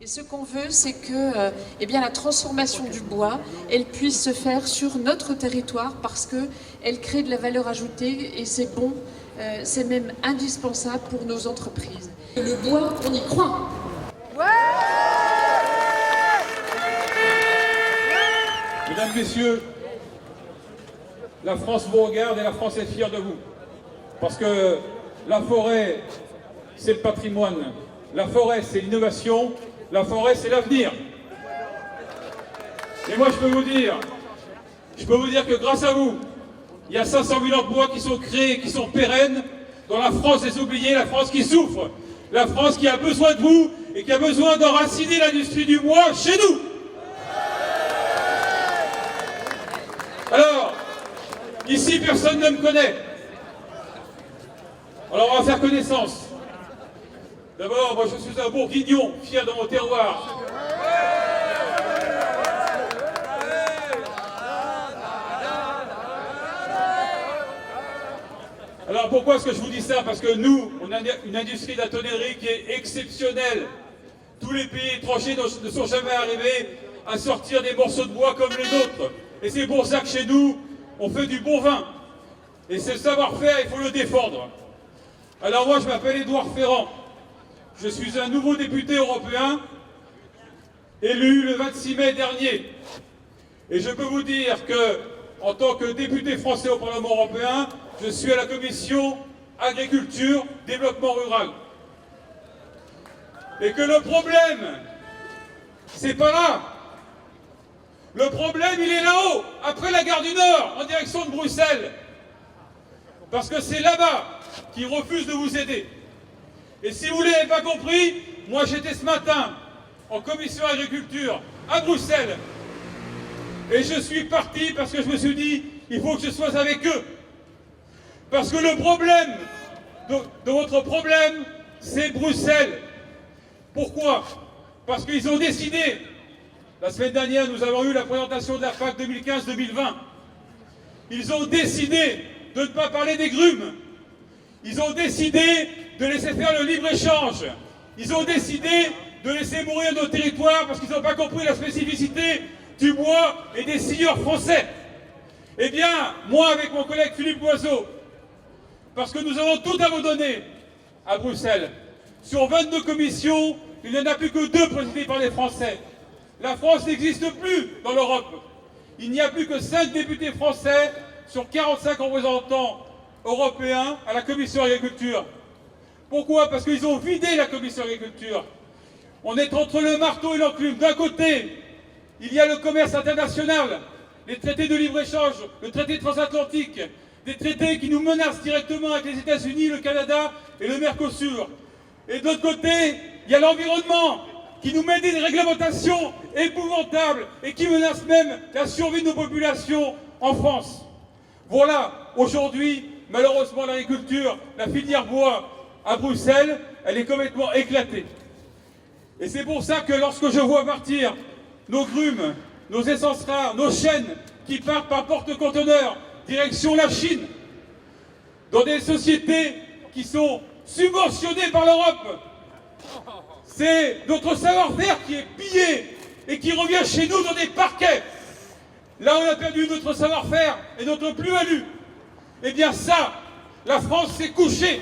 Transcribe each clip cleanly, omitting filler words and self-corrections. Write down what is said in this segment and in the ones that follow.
Et ce qu'on veut, c'est que eh bien, la transformation du bois, elle puisse se faire sur notre territoire parce qu'elle crée de la valeur ajoutée et c'est bon, c'est même indispensable pour nos entreprises. Le bois, on y croit. Mesdames, Messieurs, la France vous regarde et la France est fière de vous. Parce que la forêt, c'est le patrimoine. La forêt, c'est l'innovation. La forêt, c'est l'avenir. Et moi, je peux vous dire que grâce à vous, il y a 500 000 emplois qui sont créés, qui sont pérennes dans la France des oubliés, la France qui souffre, la France qui a besoin de vous et qui a besoin d'enraciner l'industrie du bois chez nous. Alors, ici, personne ne me connaît. Alors, on va faire connaissance. D'abord, moi je suis un bourguignon, fier de mon terroir. Alors pourquoi est-ce que je vous dis ça? Parce que nous, on a une industrie de la tonnellerie qui est exceptionnelle. Tous les pays étrangers ne sont jamais arrivés à sortir des morceaux de bois comme les nôtres. Et c'est pour ça que chez nous, on fait du bon vin. Et ce savoir-faire, il faut le défendre. Alors moi, je m'appelle Édouard Ferrand. Je suis un nouveau député européen, élu le 26 mai dernier. Et je peux vous dire que, en tant que député français au Parlement européen, je suis à la commission Agriculture, Développement rural. Et que le problème, c'est pas là. Le problème, il est là-haut, après la gare du Nord, en direction de Bruxelles. Parce que c'est là-bas qu'ils refusent de vous aider. Et si vous ne l'avez pas compris, moi j'étais ce matin en commission agriculture à Bruxelles. Et je suis parti parce que je me suis dit, il faut que je sois avec eux. Parce que le problème de votre problème, c'est Bruxelles. Pourquoi? Parce qu'ils ont décidé, la semaine dernière nous avons eu la présentation de la PAC 2015-2020. Ils ont décidé de ne pas parler des grumes. Ils ont décidé de laisser faire le libre-échange. Ils ont décidé de laisser mourir nos territoires parce qu'ils n'ont pas compris la spécificité du bois et des scieurs français. Eh bien, moi avec mon collègue Philippe Loiseau, parce que nous avons tout abandonné à Bruxelles, sur 22 commissions, il n'y en a plus que 2 présidées par les Français. La France n'existe plus dans l'Europe. Il n'y a plus que 5 députés français sur 45 représentants européens à la commission agriculture. Pourquoi? Parce qu'ils ont vidé la commission agriculture. On est entre le marteau et l'enclume. D'un côté, il y a le commerce international, les traités de libre-échange, le traité transatlantique, des traités qui nous menacent directement avec les États-Unis, le Canada et le Mercosur. Et de l'autre côté, il y a l'environnement qui nous met des réglementations épouvantables et qui menace même la survie de nos populations en France. Voilà, aujourd'hui, malheureusement, l'agriculture, la filière bois à Bruxelles, elle est complètement éclatée. Et c'est pour ça que lorsque je vois partir nos grumes, nos essences rares, nos chaînes qui partent par porte-conteneurs, direction la Chine, dans des sociétés qui sont subventionnées par l'Europe, c'est notre savoir-faire qui est pillé et qui revient chez nous dans des parquets. Là, on a perdu notre savoir-faire et notre plus-value. Eh bien ça, la France s'est couchée.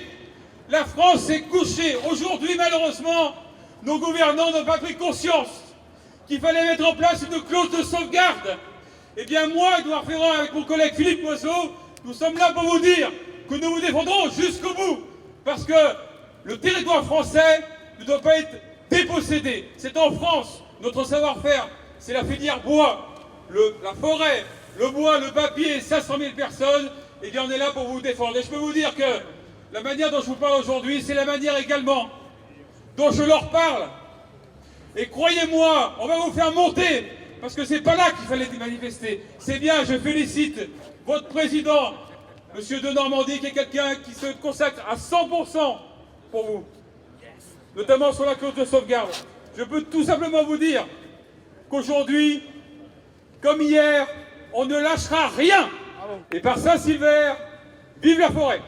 La France s'est couchée. Aujourd'hui, malheureusement, nos gouvernants n'ont pas pris conscience qu'il fallait mettre en place une clause de sauvegarde. Eh bien moi, Édouard Ferrand, avec mon collègue Philippe Loiseau, nous sommes là pour vous dire que nous vous défendrons jusqu'au bout. Parce que le territoire français ne doit pas être dépossédé. C'est en France, notre savoir-faire, c'est la filière bois, la forêt, le bois, le papier, 500 000 personnes. Eh bien on est là pour vous défendre. Et je peux vous dire que la manière dont je vous parle aujourd'hui, c'est la manière également dont je leur parle. Et croyez-moi, on va vous faire monter, parce que c'est pas là qu'il fallait manifester. C'est bien, je félicite votre président, Monsieur de Normandie, qui est quelqu'un qui se consacre à 100% pour vous, notamment sur la clause de sauvegarde. Je peux tout simplement vous dire qu'aujourd'hui, comme hier, on ne lâchera rien. Et par Saint-Silver, vive la forêt!